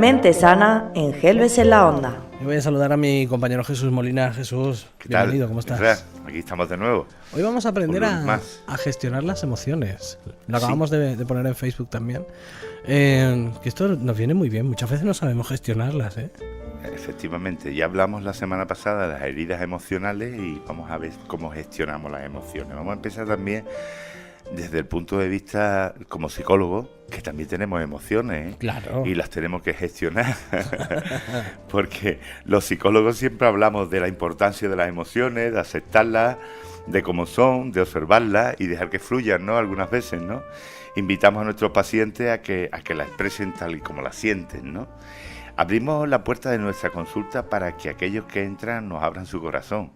Mente sana en Gelbes en la Onda. Yo voy a saludar a mi compañero Jesús Molina. Jesús, ¿qué tal? Bienvenido, ¿cómo estás? Aquí estamos de nuevo. Hoy vamos a aprender a gestionar las emociones. Lo acabamos de poner en Facebook también. Que esto nos viene muy bien. Muchas veces no sabemos gestionarlas, ¿eh? Efectivamente, ya hablamos la semana pasada de las heridas emocionales y vamos a ver cómo gestionamos las emociones. Vamos a empezar también desde el punto de vista como psicólogo, que también tenemos emociones, ¿eh? Claro. Y las tenemos que gestionar. Porque los psicólogos siempre hablamos de la importancia de las emociones, de aceptarlas, de cómo son, de observarlas y dejar que fluyan, ¿no? Algunas veces, ¿no? Invitamos a nuestros pacientes a que la expresen tal y como la sienten, ¿no? Abrimos la puerta de nuestra consulta para que aquellos que entran nos abran su corazón.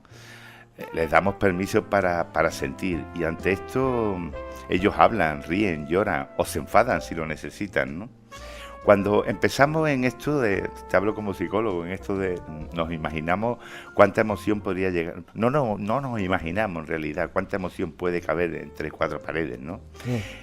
Les damos permiso para sentir y ante esto ellos hablan, ríen, lloran o se enfadan si lo necesitan, ¿no? Cuando empezamos en esto te hablo como psicólogo, en esto de nos imaginamos cuánta emoción podría llegar, no nos imaginamos en realidad cuánta emoción puede caber entre cuatro paredes, ¿no?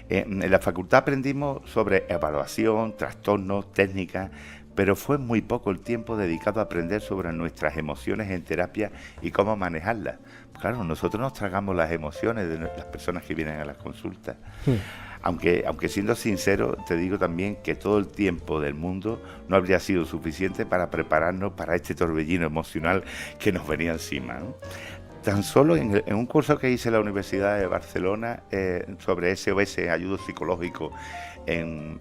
En la facultad aprendimos sobre evaluación, trastornos, técnicas, pero fue muy poco el tiempo dedicado a aprender sobre nuestras emociones en terapia y cómo manejarlas. Claro, nosotros nos tragamos las emociones de las personas que vienen a las consultas. Aunque siendo sincero, te digo también que todo el tiempo del mundo no habría sido suficiente para prepararnos para este torbellino emocional que nos venía encima, ¿no? Tan solo en un curso que hice en la Universidad de Barcelona sobre SOS, ayuda psicológico en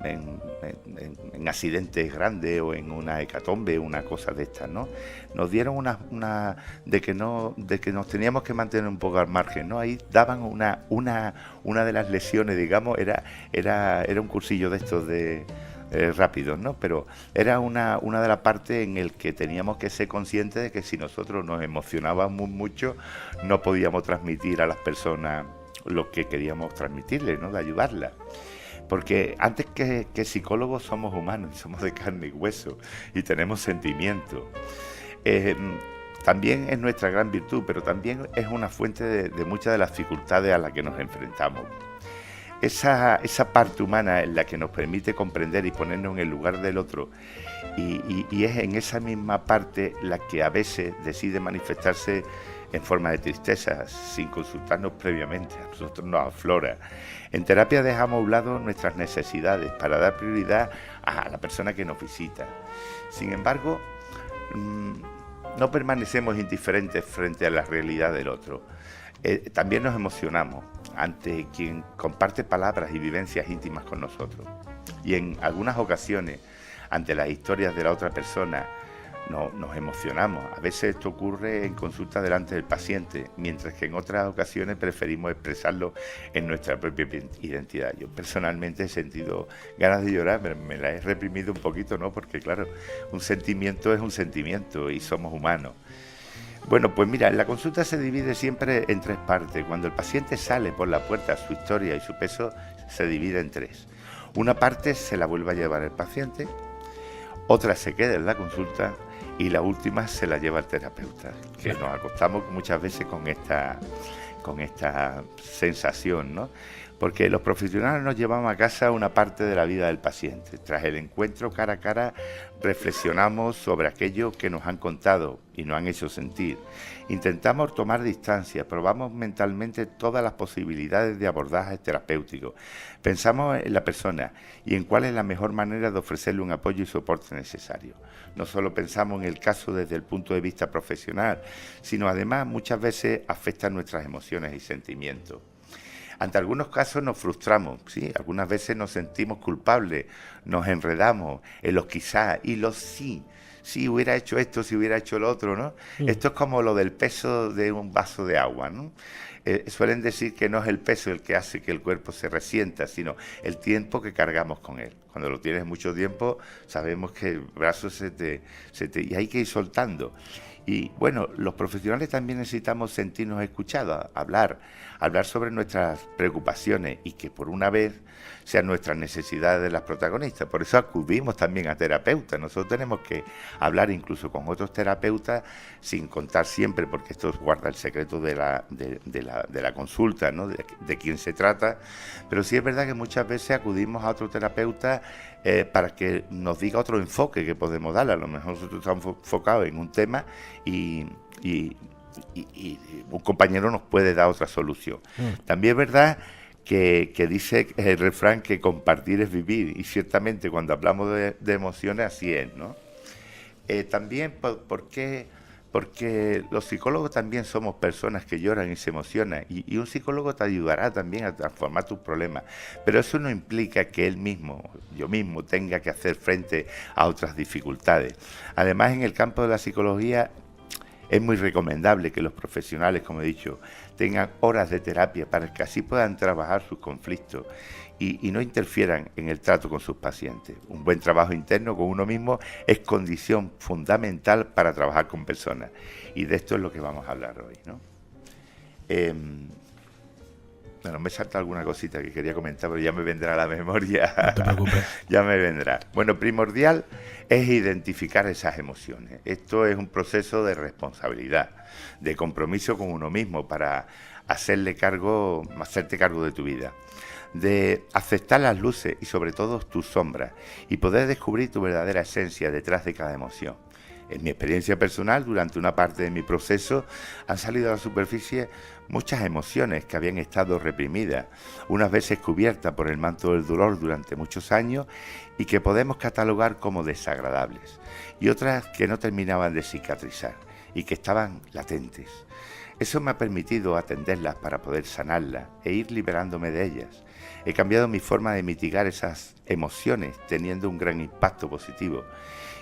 accidentes grandes o en una hecatombe, una cosa de estas, ¿no? Nos dieron una de que nos teníamos que mantener un poco al margen, ¿no? Ahí daban una de las lesiones, digamos, era un cursillo de estos de rápidos, ¿no? Pero era una de las partes en el que teníamos que ser conscientes de que si nosotros nos emocionábamos mucho, no podíamos transmitir a las personas lo que queríamos transmitirles, ¿no? De ayudarlas. Porque antes que psicólogos somos humanos, somos de carne y hueso y tenemos sentimientos. También es nuestra gran virtud, pero también es una fuente de muchas de las dificultades a las que nos enfrentamos. Esa parte humana en la que nos permite comprender y ponernos en el lugar del otro y es en esa misma parte la que a veces decide manifestarse en forma de tristeza, sin consultarnos previamente, a nosotros nos aflora. En terapia dejamos a un lado nuestras necesidades para dar prioridad a la persona que nos visita. Sin embargo, no permanecemos indiferentes frente a la realidad del otro. También nos emocionamos ante quien comparte palabras y vivencias íntimas con nosotros. Y en algunas ocasiones, ante las historias de la otra persona, nos emocionamos. A veces esto ocurre en consulta delante del paciente, mientras que en otras ocasiones preferimos expresarlo en nuestra propia identidad. Yo personalmente he sentido ganas de llorar, me la he reprimido un poquito, ¿no? Porque claro, un sentimiento es un sentimiento y somos humanos. Bueno, pues mira, la consulta se divide siempre en tres partes. Cuando el paciente sale por la puerta, su historia y su peso se divide en tres. Una parte se la vuelve a llevar el paciente, otra se queda en la consulta y la última se la lleva el terapeuta, que nos acostamos muchas veces con esta sensación, ¿no? Porque los profesionales nos llevamos a casa una parte de la vida del paciente. Tras el encuentro cara a cara, reflexionamos sobre aquello que nos han contado y nos han hecho sentir. Intentamos tomar distancia, probamos mentalmente todas las posibilidades de abordaje terapéutico. Pensamos en la persona y en cuál es la mejor manera de ofrecerle un apoyo y soporte necesario. No solo pensamos en el caso desde el punto de vista profesional, sino además muchas veces afectan nuestras emociones y sentimientos. Ante algunos casos nos frustramos, ¿sí? Algunas veces nos sentimos culpables, nos enredamos en los quizás y los sí. Si hubiera hecho esto, si hubiera hecho lo otro, ¿no? Esto es como lo del peso de un vaso de agua, ¿no? Suelen decir que no es el peso el que hace que el cuerpo se resienta, sino el tiempo que cargamos con él. Cuando lo tienes mucho tiempo, sabemos que el brazo y hay que ir soltando. Y bueno, los profesionales también necesitamos sentirnos escuchados, hablar sobre nuestras preocupaciones y que por una vez sean nuestras necesidades de las protagonistas. Por eso acudimos también a terapeutas. Nosotros tenemos que hablar incluso con otros terapeutas sin contar siempre, porque esto guarda el secreto de la consulta, ¿no? De quién se trata. Pero sí es verdad que muchas veces acudimos a otro terapeuta para que nos diga otro enfoque que podemos darle. A lo mejor nosotros estamos enfocados en un tema y un compañero nos puede dar otra solución. También es verdad que dice el refrán que compartir es vivir, y ciertamente cuando hablamos de emociones así es, ¿no? También, ¿por qué? Porque los psicólogos también somos personas que lloran y se emocionan, y un psicólogo te ayudará también a transformar tus problemas, pero eso no implica que él mismo, yo mismo, tenga que hacer frente a otras dificultades. Además, en el campo de la psicología es muy recomendable que los profesionales, como he dicho, tengan horas de terapia para que así puedan trabajar sus conflictos y no interfieran en el trato con sus pacientes. Un buen trabajo interno con uno mismo es condición fundamental para trabajar con personas. Y de esto es lo que vamos a hablar hoy, ¿no? Bueno, me salta alguna cosita que quería comentar, pero ya me vendrá a la memoria. No te preocupes. Ya me vendrá. Bueno, primordial es identificar esas emociones. Esto es un proceso de responsabilidad, de compromiso con uno mismo para hacerte cargo de tu vida, de aceptar las luces y sobre todo tus sombras y poder descubrir tu verdadera esencia detrás de cada emoción. En mi experiencia personal, durante una parte de mi proceso, han salido a la superficie muchas emociones que habían estado reprimidas, unas veces cubiertas por el manto del dolor durante muchos años y que podemos catalogar como desagradables, y otras que no terminaban de cicatrizar y que estaban latentes. Eso me ha permitido atenderlas para poder sanarlas e ir liberándome de ellas. He cambiado mi forma de mitigar esas emociones, teniendo un gran impacto positivo.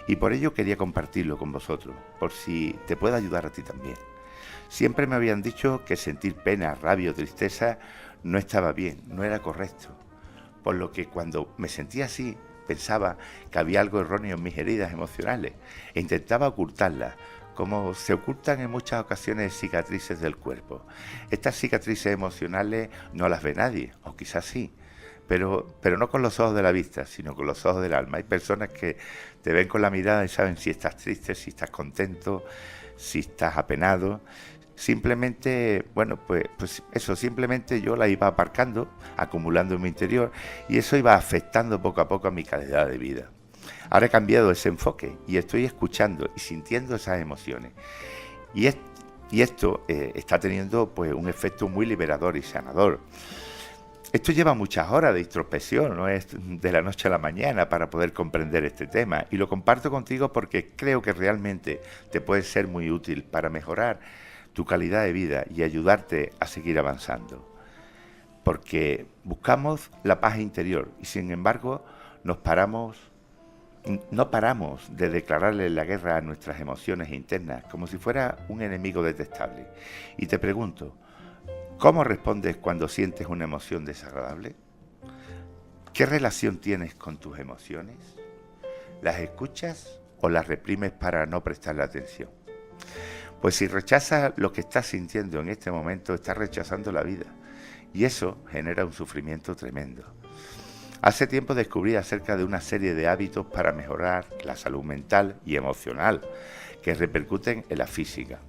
Y por ello quería compartirlo con vosotros, por si te puede ayudar a ti también. Siempre me habían dicho que sentir pena, rabia o tristeza no estaba bien, no era correcto. Por lo que cuando me sentía así, pensaba que había algo erróneo en mis heridas emocionales e intentaba ocultarlas, como se ocultan en muchas ocasiones cicatrices del cuerpo. Estas cicatrices emocionales no las ve nadie, o quizás sí, pero no con los ojos de la vista, sino con los ojos del alma. Hay personas que te ven con la mirada y saben si estás triste, si estás contento, si estás apenado. Simplemente, bueno, pues eso, simplemente yo la iba aparcando, acumulando en mi interior, y eso iba afectando poco a poco a mi calidad de vida. Ahora he cambiado ese enfoque y estoy escuchando y sintiendo esas emociones. Y esto está teniendo pues un efecto muy liberador y sanador. Esto lleva muchas horas de introspección, no es de la noche a la mañana para poder comprender este tema. Y lo comparto contigo porque creo que realmente te puede ser muy útil para mejorar tu calidad de vida y ayudarte a seguir avanzando. Porque buscamos la paz interior y sin embargo no paramos de declararle la guerra a nuestras emociones internas como si fuera un enemigo detestable. Y te pregunto, ¿cómo respondes cuando sientes una emoción desagradable? ¿Qué relación tienes con tus emociones? ¿Las escuchas o las reprimes para no prestarle atención? Pues si rechazas lo que estás sintiendo en este momento, estás rechazando la vida. Y eso genera un sufrimiento tremendo. Hace tiempo descubrí acerca de una serie de hábitos para mejorar la salud mental y emocional que repercuten en la física.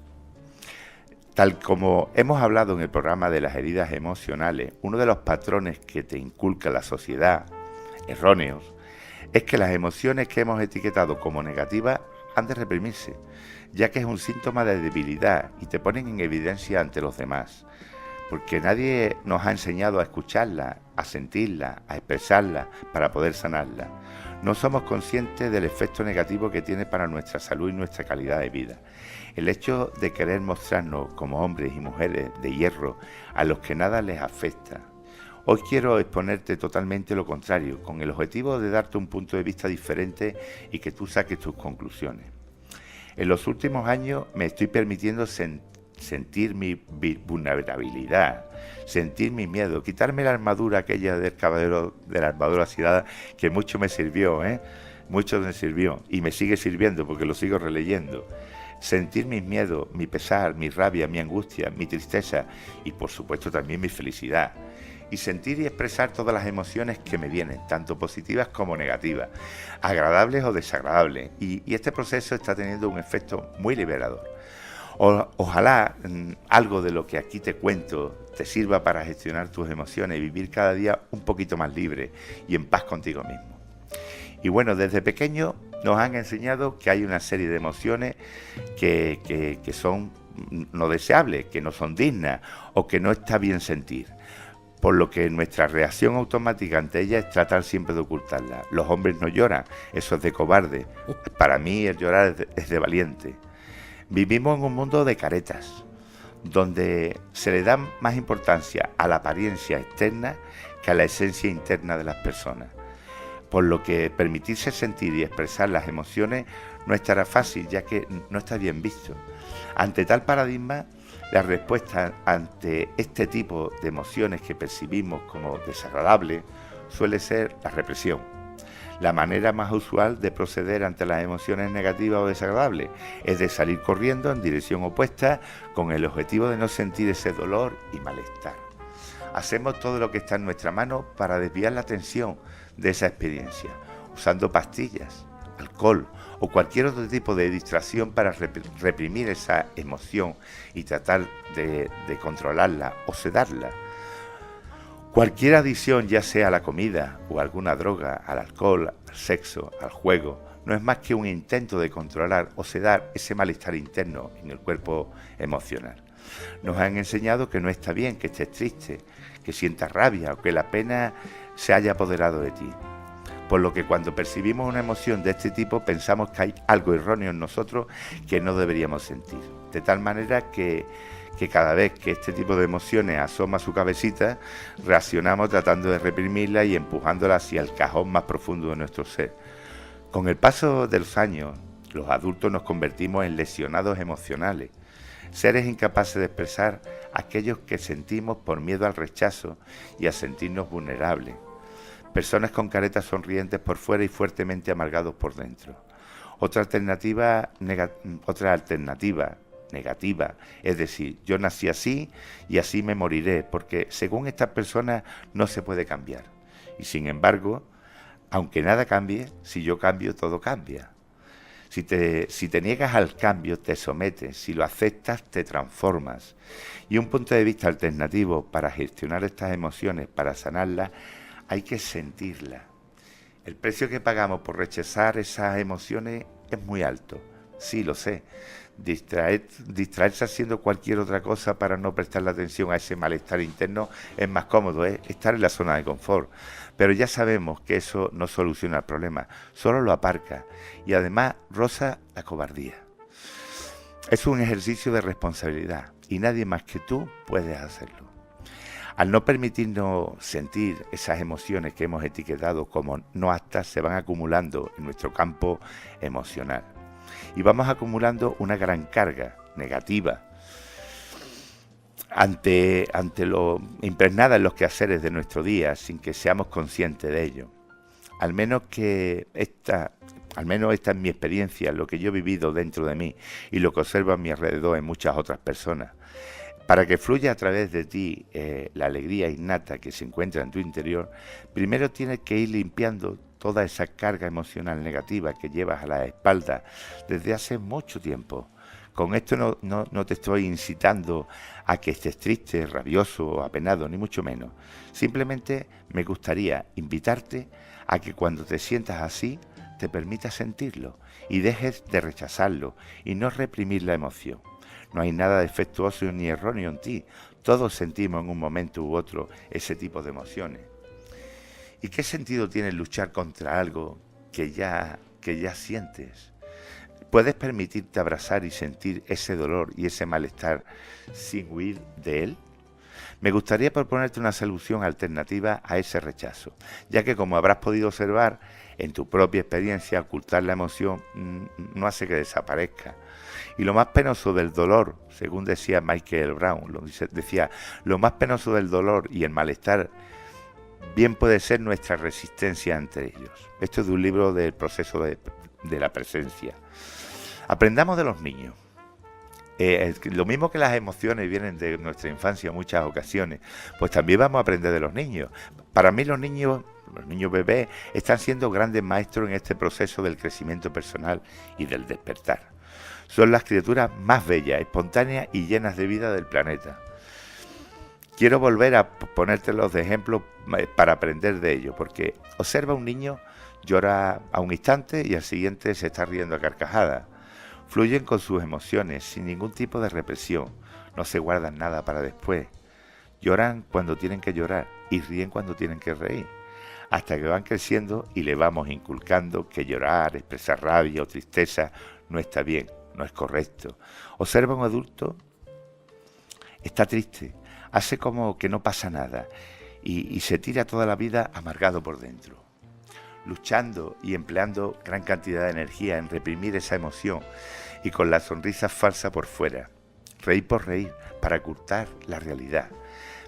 Tal como hemos hablado en el programa de las heridas emocionales, uno de los patrones que te inculca la sociedad, erróneos, es que las emociones que hemos etiquetado como negativas han de reprimirse, ya que es un síntoma de debilidad y te ponen en evidencia ante los demás. Porque nadie nos ha enseñado a escucharla, a sentirla, a expresarla para poder sanarla. No somos conscientes del efecto negativo que tiene para nuestra salud y nuestra calidad de vida. El hecho de querer mostrarnos como hombres y mujeres de hierro a los que nada les afecta. Hoy quiero exponerte totalmente lo contrario, con el objetivo de darte un punto de vista diferente y que tú saques tus conclusiones. En los últimos años me estoy permitiendo sentir mi vulnerabilidad, sentir mi miedo, quitarme la armadura aquella del caballero de la armadura oxidada que mucho me sirvió, mucho me sirvió y me sigue sirviendo porque lo sigo releyendo. Sentir mis miedos, mi pesar, mi rabia, mi angustia, mi tristeza y por supuesto también mi felicidad. Y sentir y expresar todas las emociones que me vienen, tanto positivas como negativas, agradables o desagradables. Y este proceso está teniendo un efecto muy liberador. Ojalá algo de lo que aquí te cuento te sirva para gestionar tus emociones y vivir cada día un poquito más libre y en paz contigo mismo. Y bueno, desde pequeños nos han enseñado que hay una serie de emociones que son no deseables, que no son dignas o que no está bien sentir. Por lo que nuestra reacción automática ante ellas es tratar siempre de ocultarla. Los hombres no lloran, eso es de cobarde. Para mí el llorar es de valiente. Vivimos en un mundo de caretas, donde se le da más importancia a la apariencia externa que a la esencia interna de las personas. Por lo que permitirse sentir y expresar las emociones no estará fácil, ya que no está bien visto. Ante tal paradigma, la respuesta ante este tipo de emociones que percibimos como desagradables suele ser la represión. La manera más usual de proceder ante las emociones negativas o desagradables es de salir corriendo en dirección opuesta con el objetivo de no sentir ese dolor y malestar. Hacemos todo lo que está en nuestra mano para desviar la atención de esa experiencia, usando pastillas, alcohol o cualquier otro tipo de distracción para reprimir esa emoción y tratar de controlarla o sedarla. Cualquier adicción, ya sea a la comida o alguna droga, al alcohol, al sexo, al juego, no es más que un intento de controlar o sedar ese malestar interno en el cuerpo emocional. Nos han enseñado que no está bien que estés triste, que sientas rabia o que la pena se haya apoderado de ti. Por lo que cuando percibimos una emoción de este tipo pensamos que hay algo erróneo en nosotros que no deberíamos sentir. De tal manera que cada vez que este tipo de emociones asoma su cabecita, reaccionamos tratando de reprimirla y empujándola hacia el cajón más profundo de nuestro ser. Con el paso de los años, los adultos nos convertimos en lesionados emocionales, seres incapaces de expresar aquellos que sentimos por miedo al rechazo y a sentirnos vulnerables. Personas con caretas sonrientes por fuera y fuertemente amargados por dentro. Otra alternativa negativa, es decir, yo nací así y así me moriré, porque según estas personas no se puede cambiar. Y sin embargo, aunque nada cambie, si yo cambio, todo cambia. Si te niegas al cambio, te sometes. Si lo aceptas, te transformas. Y un punto de vista alternativo para gestionar estas emociones, para sanarlas, hay que sentirlas. El precio que pagamos por rechazar esas emociones es muy alto. Sí, lo sé. Distraerse haciendo cualquier otra cosa para no prestarle atención a ese malestar interno es más cómodo, estar en la zona de confort. Pero ya sabemos que eso no soluciona el problema, solo lo aparca y además roza la cobardía. Es un ejercicio de responsabilidad y nadie más que tú puedes hacerlo. Al no permitirnos sentir esas emociones que hemos etiquetado como no aptas, se van acumulando en nuestro campo emocional. Y vamos acumulando una gran carga negativa ante lo impregnada en los quehaceres de nuestro día sin que seamos conscientes de ello. Al menos esta es mi experiencia, lo que yo he vivido dentro de mí y lo que observo a mi alrededor en muchas otras personas. Para que fluya a través de ti la alegría innata que se encuentra en tu interior, primero tienes que ir limpiando toda esa carga emocional negativa que llevas a la espalda desde hace mucho tiempo. Con esto no te estoy incitando a que estés triste, rabioso o apenado, ni mucho menos. Simplemente me gustaría invitarte a que cuando te sientas así, te permitas sentirlo y dejes de rechazarlo y no reprimir la emoción. No hay nada defectuoso ni erróneo en ti. Todos sentimos en un momento u otro ese tipo de emociones. ¿Y qué sentido tiene luchar contra algo que ya sientes? ¿Puedes permitirte abrazar y sentir ese dolor y ese malestar sin huir de él? Me gustaría proponerte una solución alternativa a ese rechazo, ya que como habrás podido observar, en tu propia experiencia ocultar la emoción no hace que desaparezca. Y lo más penoso del dolor, según decía Michael Brown, lo más penoso del dolor y el malestar bien puede ser nuestra resistencia ante ellos. Esto es de un libro del proceso de la presencia. Aprendamos de los niños. Lo mismo que las emociones vienen de nuestra infancia en muchas ocasiones, pues también vamos a aprender de los niños. Para mí los niños bebés están siendo grandes maestros en este proceso del crecimiento personal y del despertar. Son las criaturas más bellas, espontáneas y llenas de vida del planeta. Quiero volver a ponértelos de ejemplo para aprender de ello, porque observa un niño Llora a un instante y al siguiente se está riendo a carcajadas. Fluyen con sus emociones sin ningún tipo de represión. No se guardan nada para después. Lloran cuando tienen que llorar y ríen cuando tienen que reír. Hasta que van creciendo y le vamos inculcando que llorar, expresar rabia o tristeza no está bien, no es correcto. Observa a un adulto, está triste, hace como que no pasa nada y se tira toda la vida amargado por dentro, luchando y empleando gran cantidad de energía en reprimir esa emoción y con la sonrisa falsa por fuera. Reír por reír, para ocultar la realidad.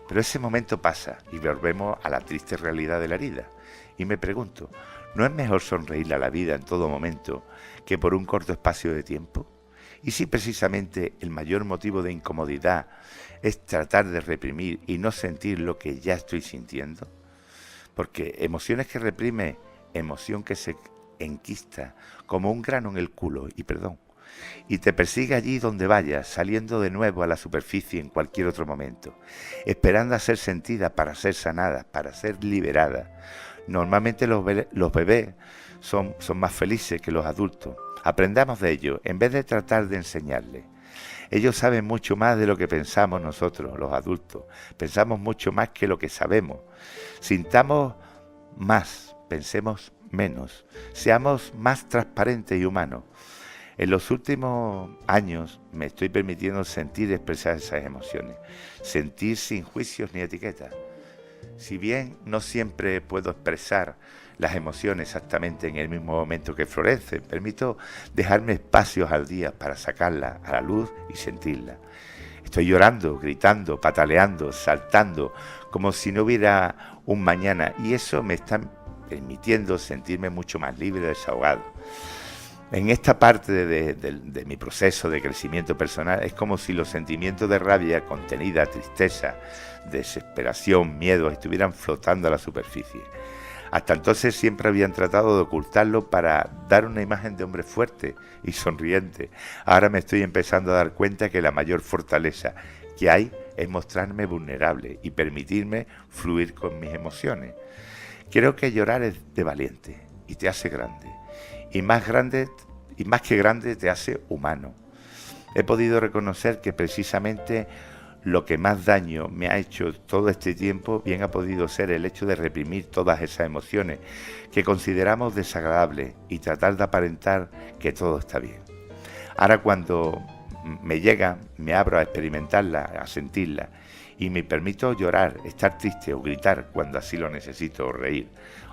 Pero ese momento pasa y volvemos a la triste realidad de la herida. Y me pregunto, ¿no es mejor sonreírle a la vida en todo momento que por un corto espacio de tiempo? ¿Y si precisamente el mayor motivo de incomodidad es tratar de reprimir y no sentir lo que ya estoy sintiendo? Porque emociones que reprime, emoción que se enquista como un grano en el culo, y te persigue allí donde vayas, saliendo de nuevo a la superficie en cualquier otro momento, esperando a ser sentida para ser sanada, para ser liberada. Normalmente los bebés son más felices que los adultos. Aprendamos de ellos, en vez de tratar de enseñarles. Ellos saben mucho más de lo que pensamos nosotros, los adultos. Pensamos mucho más que lo que sabemos. Sintamos más, pensemos menos. Seamos más transparentes y humanos. En los últimos años me estoy permitiendo sentir y expresar esas emociones. Sentir sin juicios ni etiquetas. Si bien no siempre puedo expresar las emociones exactamente en el mismo momento que florecen, permito dejarme espacios al día para sacarlas a la luz y sentirlas. Estoy llorando, gritando, pataleando, saltando, como si no hubiera un mañana, y eso me está permitiendo sentirme mucho más libre y desahogado. En esta parte de mi proceso de crecimiento personal es como si los sentimientos de rabia, contenida, tristeza, desesperación, miedo estuvieran flotando a la superficie. Hasta entonces siempre habían tratado de ocultarlo para dar una imagen de hombre fuerte y sonriente. Ahora me estoy empezando a dar cuenta que la mayor fortaleza que hay es mostrarme vulnerable y permitirme fluir con mis emociones. Creo que llorar es de valiente y te hace grande. Y más que grande te hace humano. He podido reconocer que precisamente lo que más daño me ha hecho todo este tiempo bien ha podido ser el hecho de reprimir todas esas emociones que consideramos desagradables y tratar de aparentar que todo está bien. Ahora cuando me llega, me abro a experimentarla, a sentirla y me permito llorar, estar triste o gritar cuando así lo necesito o reír.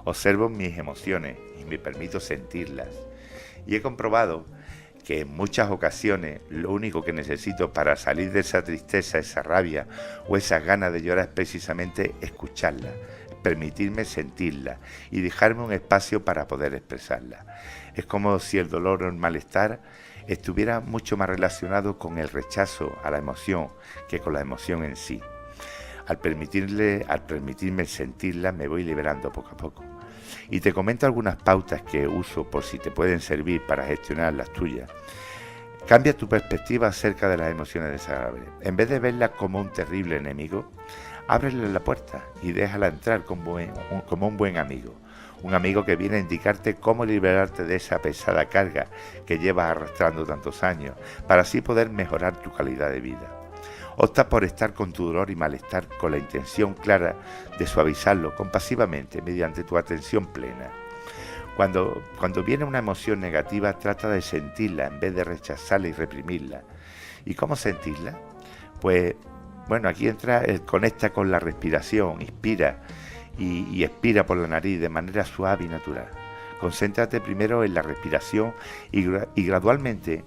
Observo mis emociones y me permito sentirlas. Y he comprobado que en muchas ocasiones lo único que necesito para salir de esa tristeza, esa rabia o esas ganas de llorar es precisamente escucharla, permitirme sentirla y dejarme un espacio para poder expresarla. Es como si el dolor o el malestar estuviera mucho más relacionado con el rechazo a la emoción que con la emoción en sí. Al permitirme sentirla me voy liberando poco a poco. Y te comento algunas pautas que uso por si te pueden servir para gestionar las tuyas. Cambia tu perspectiva acerca de las emociones desagradables. En vez de verlas como un terrible enemigo, ábrele la puerta y déjala entrar como un buen amigo. Un amigo que viene a indicarte cómo liberarte de esa pesada carga que llevas arrastrando tantos años, para así poder mejorar tu calidad de vida. Opta por estar con tu dolor y malestar con la intención clara de suavizarlo compasivamente mediante tu atención plena. Cuando viene una emoción negativa, trata de sentirla en vez de rechazarla y reprimirla. ¿Y cómo sentirla? Pues, bueno, aquí conecta con la respiración, inspira y expira por la nariz de manera suave y natural. Concéntrate primero en la respiración y gradualmente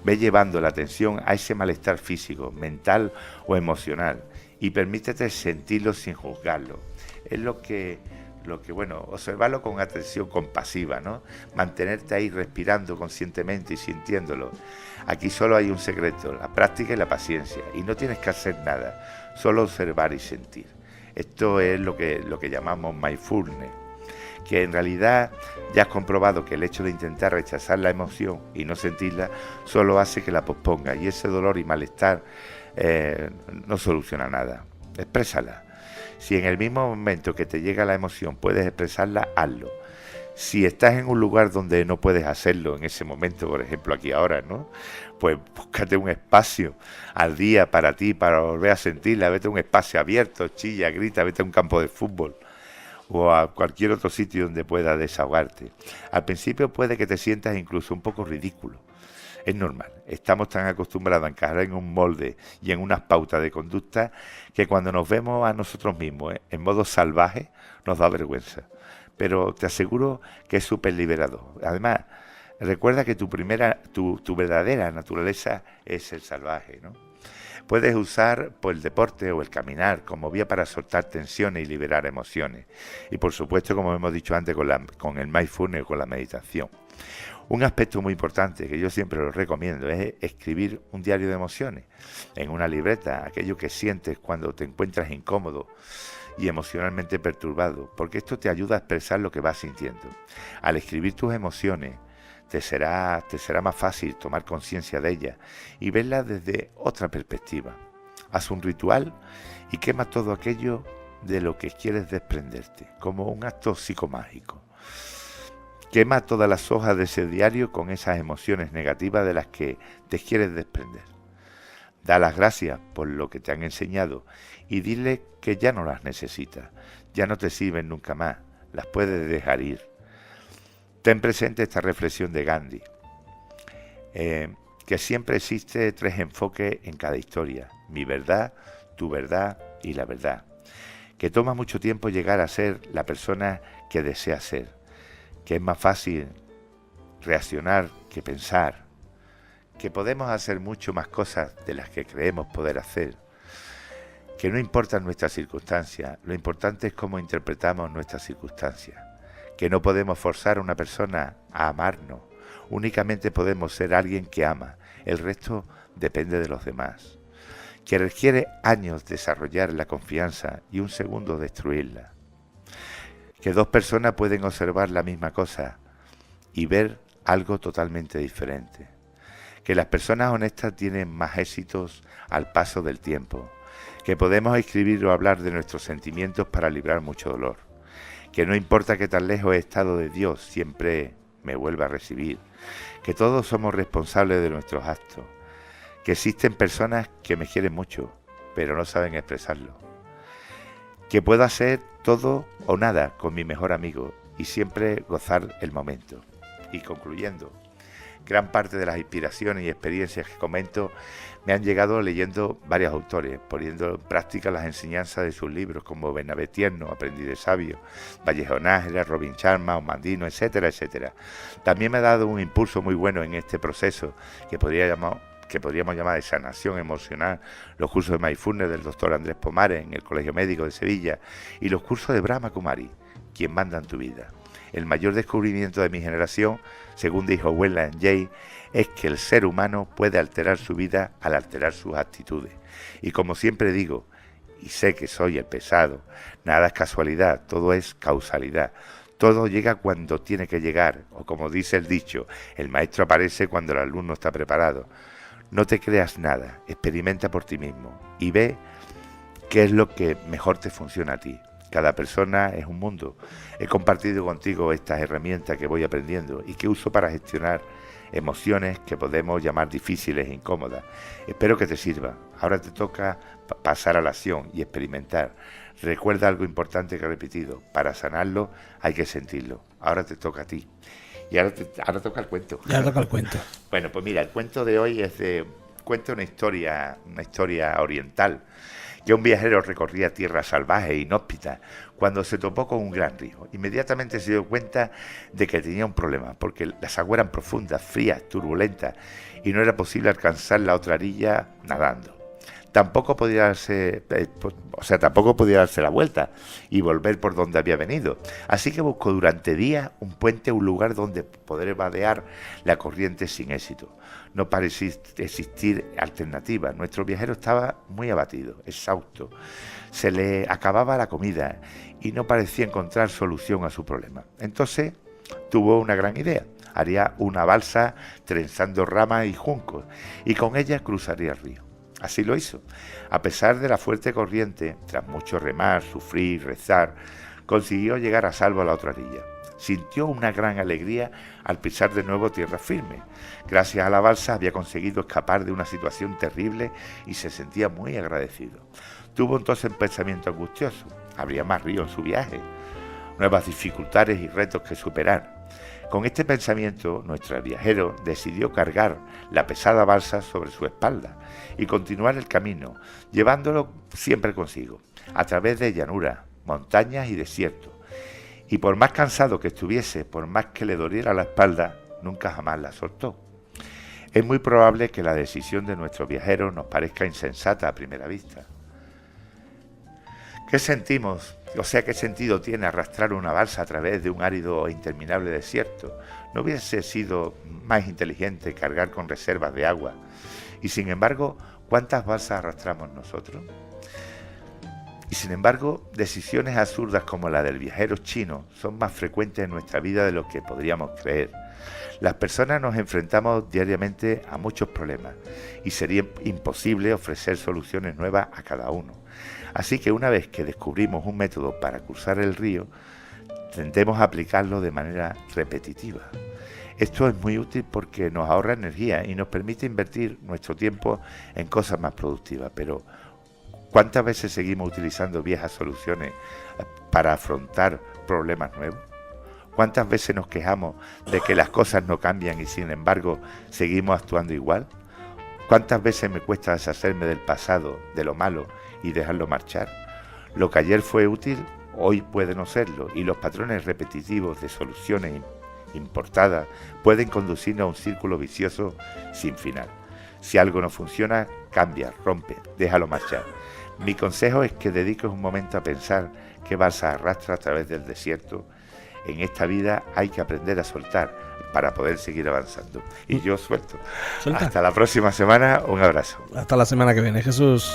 ve llevando la atención a ese malestar físico, mental o emocional y permítete sentirlo sin juzgarlo. Es lo que observarlo con atención compasiva, ¿no? Mantenerte ahí respirando conscientemente y sintiéndolo. Aquí solo hay un secreto, la práctica y la paciencia, y no tienes que hacer nada, solo observar y sentir. Esto es lo que llamamos mindfulness, que en realidad ya has comprobado que el hecho de intentar rechazar la emoción y no sentirla solo hace que la posponga, y ese dolor y malestar no soluciona nada. Exprésala. Si en el mismo momento que te llega la emoción puedes expresarla, hazlo. Si estás en un lugar donde no puedes hacerlo en ese momento, por ejemplo aquí ahora, ¿no? Pues búscate un espacio al día para ti, para volver a sentirla. Vete a un espacio abierto, chilla, grita, vete a un campo de fútbol o a cualquier otro sitio donde puedas desahogarte. Al principio puede que te sientas incluso un poco ridículo. Es normal, estamos tan acostumbrados a encajar en un molde y en unas pautas de conducta que cuando nos vemos a nosotros mismos en modo salvaje nos da vergüenza. Pero te aseguro que es súper liberador. Además, recuerda que tu verdadera naturaleza es el salvaje, ¿no? Puedes usar pues, el deporte o el caminar como vía para soltar tensiones y liberar emociones. Y por supuesto, como hemos dicho antes, con el mindfulness o con la meditación. Un aspecto muy importante que yo siempre lo recomiendo es escribir un diario de emociones en una libreta, aquello que sientes cuando te encuentras incómodo y emocionalmente perturbado, porque esto te ayuda a expresar lo que vas sintiendo. Al escribir tus emociones, te será más fácil tomar conciencia de ellas y verlas desde otra perspectiva. Haz un ritual y quema todo aquello de lo que quieres desprenderte, como un acto psicomágico. Quema todas las hojas de ese diario con esas emociones negativas de las que te quieres desprender. Da las gracias por lo que te han enseñado y dile que ya no las necesitas, ya no te sirven nunca más, las puedes dejar ir. Ten presente esta reflexión de Gandhi, que siempre existe 3 enfoques en cada historia, mi verdad, tu verdad y la verdad, que toma mucho tiempo llegar a ser la persona que deseas ser, que es más fácil reaccionar que pensar, que podemos hacer mucho más cosas de las que creemos poder hacer, que no importan nuestras circunstancias, lo importante es cómo interpretamos nuestras circunstancias, que no podemos forzar a una persona a amarnos, únicamente podemos ser alguien que ama, el resto depende de los demás, que requiere años desarrollar la confianza y un segundo destruirla, que 2 personas pueden observar la misma cosa y ver algo totalmente diferente, que las personas honestas tienen más éxitos al paso del tiempo, que podemos escribir o hablar de nuestros sentimientos para librar mucho dolor, que no importa que tan lejos he estado de Dios, siempre me vuelva a recibir, que todos somos responsables de nuestros actos, que existen personas que me quieren mucho, pero no saben expresarlo, que puedo hacer todo o nada con mi mejor amigo y siempre gozar el momento. Y concluyendo, gran parte de las inspiraciones y experiencias que comento me han llegado leyendo varios autores, poniendo en práctica las enseñanzas de sus libros como Bernabé Tierno, Aprendiz de Sabio, Vallejo Nájera, Robin Sharma, Omandino, etcétera, etcétera. También me ha dado un impulso muy bueno en este proceso que podríamos llamar de sanación emocional, los cursos de Mindfulness del doctor Andrés Pomares en el Colegio Médico de Sevilla y los cursos de Brahma Kumari, quien manda en tu vida. El mayor descubrimiento de mi generación, según dijo Wayland Jay, es que el ser humano puede alterar su vida al alterar sus actitudes. Y como siempre digo, y sé que soy el pesado, nada es casualidad, todo es causalidad. Todo llega cuando tiene que llegar, o como dice el dicho, el maestro aparece cuando el alumno está preparado. No te creas nada, experimenta por ti mismo y ve qué es lo que mejor te funciona a ti. Cada persona es un mundo. He compartido contigo estas herramientas que voy aprendiendo y que uso para gestionar emociones que podemos llamar difíciles e incómodas. Espero que te sirva. Ahora te toca pasar a la acción y experimentar. Recuerda algo importante que he repetido. Para sanarlo hay que sentirlo. Ahora te toca a ti. Y ahora toca el cuento. Ya toca el cuento. Bueno, pues mira, el cuento de hoy cuenta una historia oriental, que un viajero recorría tierras salvajes e inhóspitas cuando se topó con un gran río. Inmediatamente se dio cuenta de que tenía un problema, porque las aguas eran profundas, frías, turbulentas, y no era posible alcanzar la otra orilla nadando. Tampoco podía darse la vuelta y volver por donde había venido. Así que buscó durante días un puente, un lugar donde poder vadear la corriente sin éxito. No parecía existir alternativa. Nuestro viajero estaba muy abatido, exhausto. Se le acababa la comida y no parecía encontrar solución a su problema. Entonces tuvo una gran idea. Haría una balsa trenzando ramas y juncos y con ella cruzaría el río. Así lo hizo. A pesar de la fuerte corriente, tras mucho remar, sufrir, rezar, consiguió llegar a salvo a la otra orilla. sintió una gran alegría al pisar de nuevo tierra firme. Gracias a la balsa había conseguido escapar de una situación terrible y se sentía muy agradecido. Tuvo entonces un pensamiento angustioso. Habría más río en su viaje, nuevas dificultades y retos que superar. Con este pensamiento, nuestro viajero decidió cargar la pesada balsa sobre su espalda y continuar el camino, llevándolo siempre consigo, a través de llanuras, montañas y desiertos. Y por más cansado que estuviese, por más que le doliera la espalda, nunca jamás la soltó. Es muy probable que la decisión de nuestro viajero nos parezca insensata a primera vista. ¿Qué sentimos? O sea, ¿qué sentido tiene arrastrar una balsa a través de un árido e interminable desierto? ¿No hubiese sido más inteligente cargar con reservas de agua? Y sin embargo, ¿cuántas balsas arrastramos nosotros? Y sin embargo, decisiones absurdas como la del viajero chino son más frecuentes en nuestra vida de lo que podríamos creer. Las personas nos enfrentamos diariamente a muchos problemas y sería imposible ofrecer soluciones nuevas a cada uno. Así que una vez que descubrimos un método para cruzar el río, tendemos a aplicarlo de manera repetitiva. Esto es muy útil porque nos ahorra energía y nos permite invertir nuestro tiempo en cosas más productivas. Pero ¿cuántas veces seguimos utilizando viejas soluciones para afrontar problemas nuevos? ¿Cuántas veces nos quejamos de que las cosas no cambian y sin embargo seguimos actuando igual? ¿Cuántas veces me cuesta deshacerme del pasado, de lo malo y dejarlo marchar? Lo que ayer fue útil, hoy puede no serlo, y los patrones repetitivos de soluciones importadas pueden conducirnos a un círculo vicioso sin final. Si algo no funciona, cambia, rompe, déjalo marchar. Mi consejo es que dediques un momento a pensar qué balsa arrastra a través del desierto. En esta vida hay que aprender a soltar para poder seguir avanzando. Y yo suelto. Suelta. Hasta la próxima semana, un abrazo. Hasta la semana que viene, Jesús.